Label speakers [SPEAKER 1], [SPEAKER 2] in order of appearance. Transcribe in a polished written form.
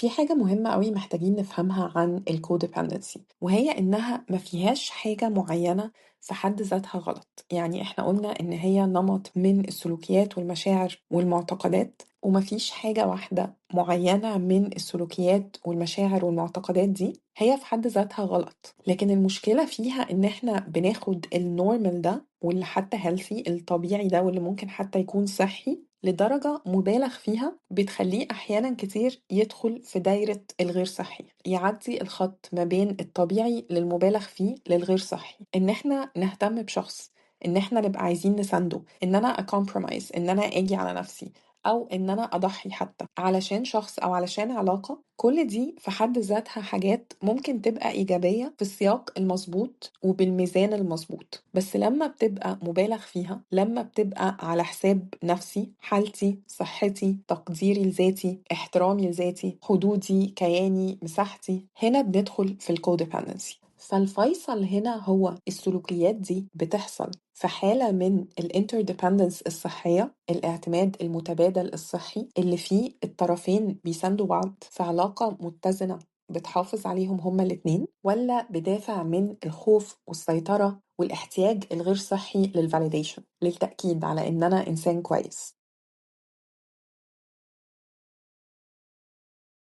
[SPEAKER 1] في حاجة مهمة قوي محتاجين نفهمها عن الكوديبندنسي، وهي إنها ما فيهاش حاجة معينة في حد ذاتها غلط. يعني إحنا قلنا إن هي نمط من السلوكيات والمشاعر والمعتقدات، وما فيش حاجة واحدة معينة من السلوكيات والمشاعر والمعتقدات دي هي في حد ذاتها غلط. لكن المشكلة فيها إن إحنا بناخد النورمال ده واللي حتى healthy الطبيعي ده واللي ممكن حتى يكون صحي لدرجة مبالغ فيها بتخليه أحيانا كتير يدخل في دايرة الغير صحي، يعدي الخط ما بين الطبيعي للمبالغ فيه للغير صحي. إن إحنا نهتم بشخص، إن إحنا نبقى عايزين نسنده، إن أنا أكمبرومايز، إن أنا أجي على نفسي، أو إن أنا أضحي حتى علشان شخص أو علشان علاقة، كل دي في حد ذاتها حاجات ممكن تبقى إيجابية في السياق المظبوط وبالميزان المظبوط. بس لما بتبقى مبالغ فيها، لما بتبقى على حساب نفسي، حالتي، صحتي، تقديري لذاتي، احترامي لذاتي، حدودي، كياني، مساحتي، هنا بندخل في الكوديبندنسي. فالفيصل هنا هو السلوكيات دي بتحصل في حالة من الانترديبندنس الصحية، الاعتماد المتبادل الصحي اللي فيه الطرفين بيساندوا بعض في علاقة متزنة بتحافظ عليهم هما الاتنين، ولا بدافع من الخوف والسيطرة والاحتياج الغير صحي للفاليديشن، للتأكيد على إن أنا إنسان كويس.